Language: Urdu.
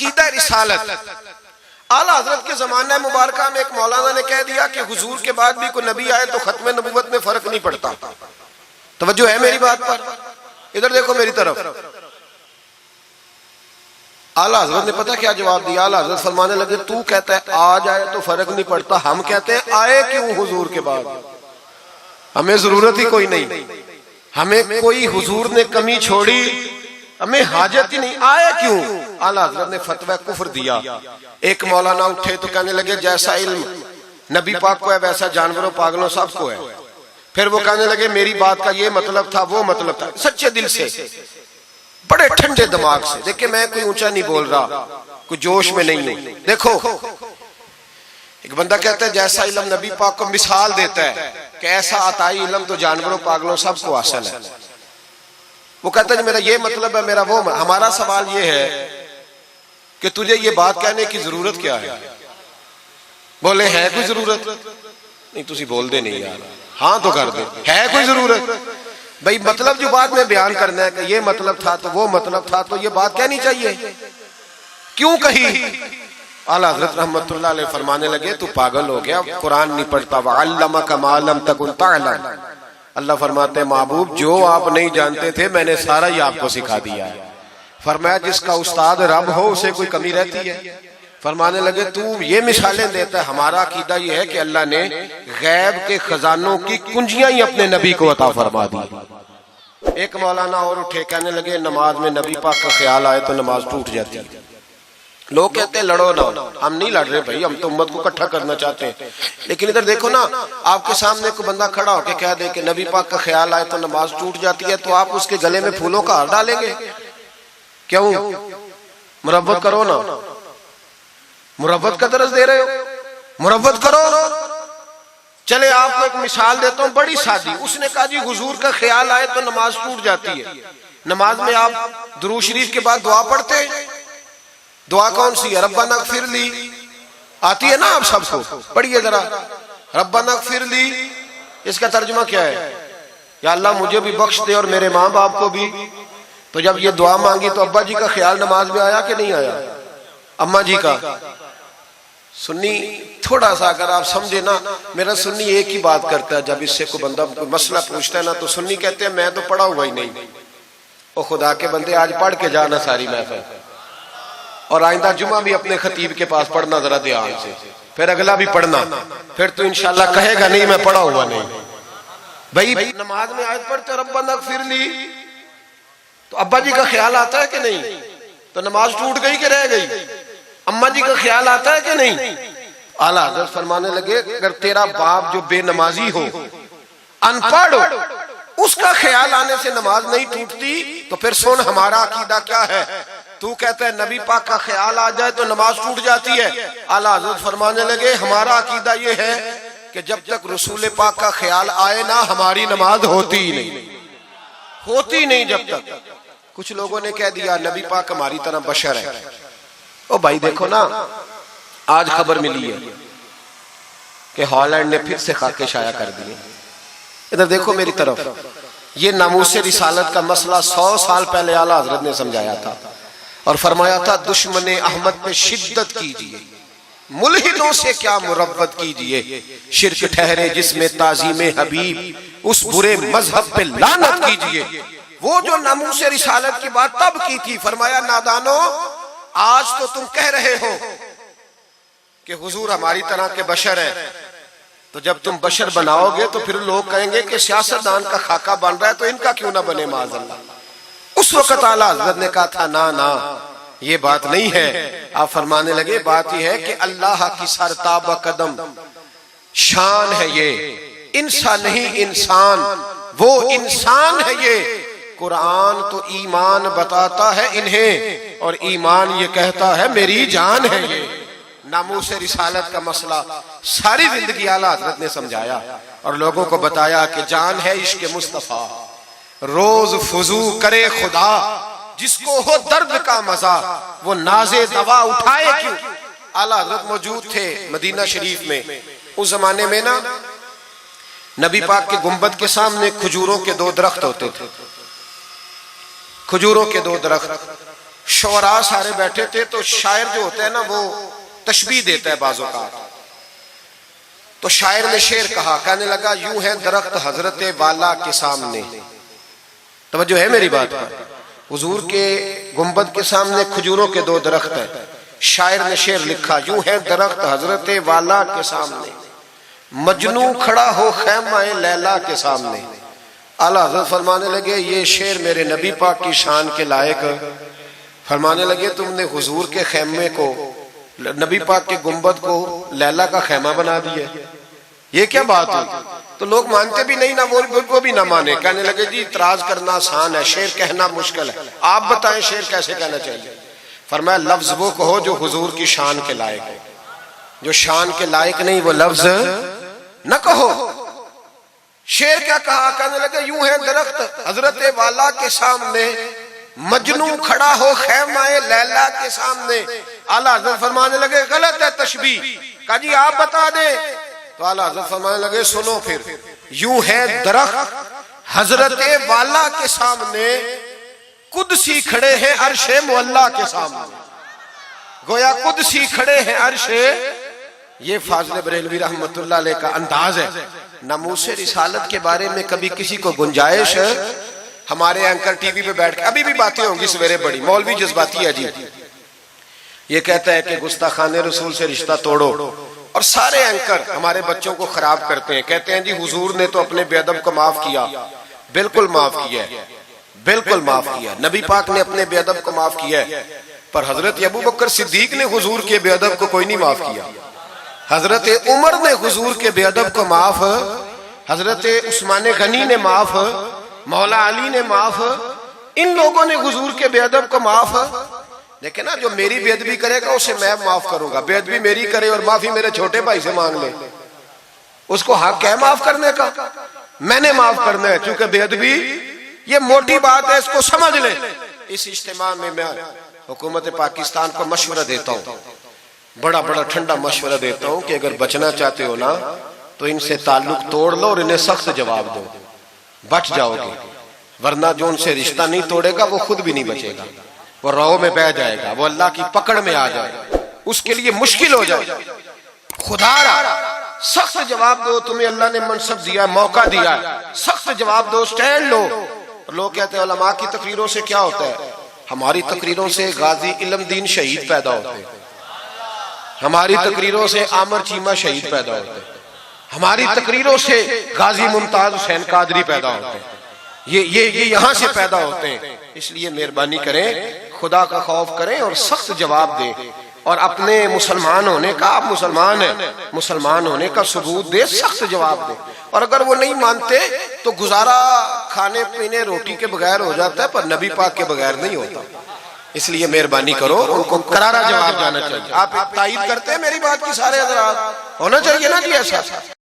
عقیدہ رسالت. اعلیٰ حضرت کے زمانہ مبارکہ میں ایک مولانا نے کہہ دیا کہ حضور کے بعد بھی کوئی نبی آئے تو ختم نبوت میں فرق نہیں پڑتا. توجہ ہے میری بات پر؟ ادھر دیکھو میری طرف. اعلیٰ حضرت نے پتہ کیا جواب دیا؟ اعلیٰ حضرت فرمانے لگے تو کہتا ہے آ جائے تو فرق نہیں پڑتا، ہم کہتے ہیں آئے کیوں حضور کے بعد؟ ہمیں ضرورت ہی کوئی نہیں، ہمیں کوئی حضور نے کمی چھوڑی، ہمیں حاجت ہی نہیں، آئے کیوں؟ اعلیٰ حضرت نے فتویٰ کفر دیا. ایک مولانا اٹھے تو کہنے لگے جیسا علم نبی پاک کو ہے ویسا جانوروں پاگلوں سب کو ہے. پھر وہ کہنے لگے میری بات کا یہ مطلب تھا وہ مطلب تھا، سچے دل سے بڑے ٹھنڈے دماغ سے. دیکھیں میں کوئی اونچا نہیں بول رہا، کوئی جوش میں نہیں ہوں. دیکھو ایک بندہ کہتا ہے جیسا علم نبی پاک کو مثال دیتا ہے کہ ایسا عطائی علم تو جانوروں پاگلوں سب کو حاصل ہے. وہ کہتا ہے میرا یہ مطلب ہے میرا وہ. ہمارا سوال یہ ہے کہ تجھے یہ بات کہنے کی ضرورت کیا ہے؟ بولے ہے کوئی ضرورت؟ نہیں تسی بول دے نہیں یار، ہاں تو کر دے. ہے کوئی ضرورت؟ بھئی مطلب جو بات میں بیان کرنا ہے کہ یہ مطلب تھا تو وہ مطلب تھا تو یہ بات کہنی چاہیے. کیوں کہی؟ اعلیٰ حضرت رحمت اللہ علیہ فرمانے لگے تو پاگل ہو گیا، قرآن نہیں پڑھتا. وَعَلَّمَكَ مَا لَمْ تَكُنْ تَعْلَمْ. اللہ فرماتے ہیں محبوب جو آپ نہیں جانتے تھے میں نے سارا ہی آپ کو سکھا دیا ہے. فرمایا جس کا استاد رب ہو اسے کوئی کمی رہتی ہے؟ فرمانے لگے تو یہ مثالیں دیتا ہے. ہمارا عقیدہ یہ ہے کہ اللہ نے غیب کے خزانوں کی کنجیاں ہی اپنے نبی کو عطا فرما دی. ایک مولانا اور اٹھے کہنے لگے نماز میں نبی پاک کا خیال آئے تو نماز ٹوٹ جاتی ہے. لوگ کہتے ہیں لڑو نہ. ہم نہیں لڑ رہے بھائی، ہم تو امت کو اکٹھا کرنا چاہتے ہیں. لیکن ادھر دیکھو نا، آپ کے سامنے کوئی بندہ کھڑا ہو کے کہہ دے کہ نبی پاک کا خیال آئے تو نماز ٹوٹ جاتی ہے، تو آپ اس کے گلے میں پھولوں کا ہار ڈالیں گے؟ کیوں؟ مربت کرو نا. مربت کا درس دے رہے ہو، مربت کرو. چلے آپ کو ایک مثال دیتا ہوں بڑی سادی. اس نے کہا جی حضور کا خیال آئے تو نماز ٹوٹ جاتی ہے. نماز میں آپ درود شریف کے بعد دعا پڑھتے ہیں. دعا کون سی ہے؟ ربنا اغفر لی. آتی ہے نا آپ سب کو؟ پڑھیے ذرا ربنا اغفر لی. اس کا ترجمہ کیا ہے؟ یا اللہ مجھے بھی بخش دے اور میرے ماں باپ کو بھی. تو جب یہ دعا مانگی تو ابا جی کا خیال نماز میں آیا کہ نہیں آیا؟ اماں جی کا؟ سنی تھوڑا سا اگر آپ سمجھے نا، میرا سنی ایک ہی بات کرتا ہے. جب اس سے کوئی بندہ کوئی مسئلہ پوچھتا ہے نا تو سنی کہتے ہیں میں تو پڑھا ہوا ہی نہیں. او خدا کے بندے آج پڑھ کے جانا ساری محفل، اور آئندہ جمعہ بھی اپنے خطیب کے پاس پڑھنا ذرا دھیان سے، پھر اگلا بھی پڑھنا، پھر تو انشاءاللہ کہے گا نہیں میں پڑھا ہوا نہیں. بھائی نماز میں آیت پڑھتے ربنا اغفر لی تو ابا جی کا خیال آتا ہے کہ نہیں؟ تو نماز ٹوٹ گئی کہ رہ گئی؟ اماں جی کا خیال آتا ہے کہ نہیں؟ اعلیٰ حضرت فرمانے لگے اگر تیرا باپ جو بے نمازی ہو، ان پڑھ ہو، اس کا خیال آنے سے نماز نہیں ٹوٹتی تو پھر سن ہمارا عقیدہ کیا ہے. تو کہتا ہے نبی پاک کا خیال آ جائے تو نماز ٹوٹ جاتی ہے. اعلیٰ حضرت فرمانے لگے ہمارا عقیدہ یہ ہے کہ جب تک رسول پاک کا خیال آئے نا ہماری نماز ہوتی ہی نہیں، ہوتی نہیں جب تک. کچھ لوگوں نے کہہ دیا نبی پاک ہماری طرح بشر ہے. او بھائی دیکھو نا، آج خبر ملی ہے کہ ہالینڈ نے پھر سے خاکے شائع کر دیے. ادھر دیکھو میری طرف. یہ ناموس رسالت کا مسئلہ 100 سال پہلے اعلیٰ حضرت نے سمجھایا تھا اور فرمایا تھا دشمن احمد پہ شدت کیجئے، ملحدوں سے کیا مربت کیجئے، شرک ٹھہرے جس میں تعظیم حبیب، اس برے مذہب پہ لعنت کیجئے. وہ جو ناموس رسالت کی بات تب کی تھی، فرمایا نادانو آج تو تم کہہ رہے ہو کہ حضور ہماری طرح کے بشر ہے، تو جب تم بشر بناؤ گے تو پھر لوگ کہیں گے کہ سیاستدان کا خاکہ بن رہا ہے تو ان کا کیوں نہ بنے معاذ اللہ. اس وقت اعلیٰ حضرت نے کہا تھا نا یہ بات نہیں ہے. آپ فرمانے لگے بات یہ ہے کہ اللہ کی سرتابہ قدم شان ہے، یہ انسان نہیں انسان، وہ انسان ہے. یہ قرآن تو ایمان بتاتا ہے انہیں اور ایمان یہ کہتا ہے میری جان ہے. یہ ناموس رسالت کا مسئلہ ساری زندگی اعلیٰ حضرت نے سمجھایا اور لوگوں کو بتایا کہ جان ہے عشق مصطفیٰ، روز فضو کرے خدا، جس کو ہو درد کا مزہ وہ ناز دوا اٹھائے کیوں. اعلیٰ حضرت موجود تھے مدینہ شریف میں. اس زمانے میں نا نبی پاک کے گنبد کے سامنے کھجوروں کے 2 درخت ہوتے تھے. کھجوروں کے 2 درخت. شعراء سارے بیٹھے تھے تو شاعر جو ہوتا ہے نا وہ تشبیہ دیتا ہے بعض اوقات. تو شاعر نے شعر کہا, کہنے لگا یوں ہے درخت حضرت والا کے سامنے. توجہ ہے میری بات پر؟ حضور کے گنبد کے سامنے کھجوروں کے 2 درخت ہیں. شاعر نے شعر لکھا یوں ہے درخت حضرت والا کے سامنے, مجنو کھڑا ہو خیمہ لیلا کے سامنے. اعلیٰ حضرت فرمانے لگے یہ شعر میرے نبی پاک کی شان کے لائق. فرمانے لگے تم نے حضور کے خیمے کو, نبی پاک کے گنبد کو لیلا کا خیمہ بنا دیا, یہ کیا بات ہے؟ تو لوگ مانتے بھی نہیں, نہ وہ بھی نہ مانے. کہنے لگے جی اعتراض کرنا آسان ہے, شعر کہنا مشکل ہے, آپ بتائیں شعر کیسے کہنا چاہیے. فرمایا لفظ وہ کہو جو حضور کی شان کے لائق ہے, جو شان کے لائق نہیں وہ لفظ نہ کہو. شعر کیا کہا؟ کہنے لگے یوں ہے درخت حضرت والا کے سامنے, مجنو کھڑا ہو خیمہ لیلا کے سامنے. اعلیٰ حضرت فرمانے لگے غلط ہے تشبیہ. کہا جی آپ بتا دیں. تو اعلیٰ حضرت فرمانے لگے سنو پھر, یوں ہے درخت حضرت والا کے سامنے, قدسی کھڑے ہیں عرش معلا کے سامنے. گویا قدسی کھڑے ہیں عرش. یہ فاضل بریلوی رحمت اللہ علیہ کا انداز ہے. ناموس رسالت کے بارے میں کبھی کسی کو گنجائش, ہمارے اینکر ٹی وی پہ بیٹھ کے, ابھی بھی باتیں ہوں گی سویرے بڑی, مولوی جذباتی ہے جی, یہ کہتا ہے کہ گستاخان رسول سے رشتہ توڑو, اور سارے اینکر ہمارے بچوں کو خراب کرتے ہیں. کہتے ہیں جی حضور نے تو اپنے بے ادب کو معاف کیا. بالکل معاف کیا ہے, بالکل معاف کیا. نبی پاک نے اپنے بے ادب کو معاف کیا ہے, پر حضرت ابو بکر صدیق نے حضور کے بے ادب کو کوئی نہیں معاف کیا. حضرت عمر نے حضور کے بے ادب کو معاف, حضرت عثمان غنی نے معاف, مولا علی نے معاف, ان لوگوں نے حضور کے بے ادب کو معاف. لیکن نا جو میری بے ادبی کرے گا اسے میں معاف کروں گا. بے ادبی میری کرے اور معافی میرے چھوٹے بھائی سے مانگ لے, اس کو حق ہے معاف کرنے کا, میں نے معاف کرنا ہے. چونکہ بے ادبی یہ موٹی بات ہے, اس کو سمجھ لیں. اس اجتماع میں میں حکومت پاکستان کو مشورہ دیتا ہوں, بڑا بڑا ٹھنڈا مشورہ دیتا ہوں کہ اگر بچنا چاہتے ہو نا تو ان سے تعلق توڑ لو اور انہیں سخت جواب دو, بچ جاؤ گے. ورنہ جو ان سے رشتہ نہیں توڑے گا وہ خود بھی نہیں بچے گا, وہ رو میں بہ جائے گا, وہ اللہ کی پکڑ میں آ جائے گا, اس کے لیے مشکل ہو جائے. خدا را سخت جواب دو, تمہیں اللہ نے منصب دیا ہے, موقع دیا ہے, سخت جواب دو, سٹینڈ لو. لوگ کہتے ہیں علماء کی تقریروں سے کیا ہوتا ہے؟ ہماری تقریروں سے غازی علم دین شہید پیدا ہوتے ہیں, ہماری تقریروں سے عامر چیمہ شہید پیدا ہوتے ہیں, ہماری تقریروں سے غازی ممتاز حسین قادری پیدا ہوتے ہیں, یہ یہاں سے پیدا ہوتے ہیں. اس لیے مہربانی کریں, خدا کا خوف کریں اور سخت جواب دیں, اور اپنے مسلمان ہونے کا, آپ مسلمان ہیں, مسلمان ہونے کا ثبوت دیں, سخت جواب دیں. اور اگر وہ نہیں مانتے تو گزارا کھانے پینے روٹی کے بغیر ہو جاتا ہے, پر نبی پاک کے بغیر نہیں ہوتا. اس لیے مہربانی کرو, ان کو کرارا جواب جانا چاہیے. آپ تائید کرتے ہیں میری بات کی سارے حضرات؟ ہونا چاہیے نا جی ایسا.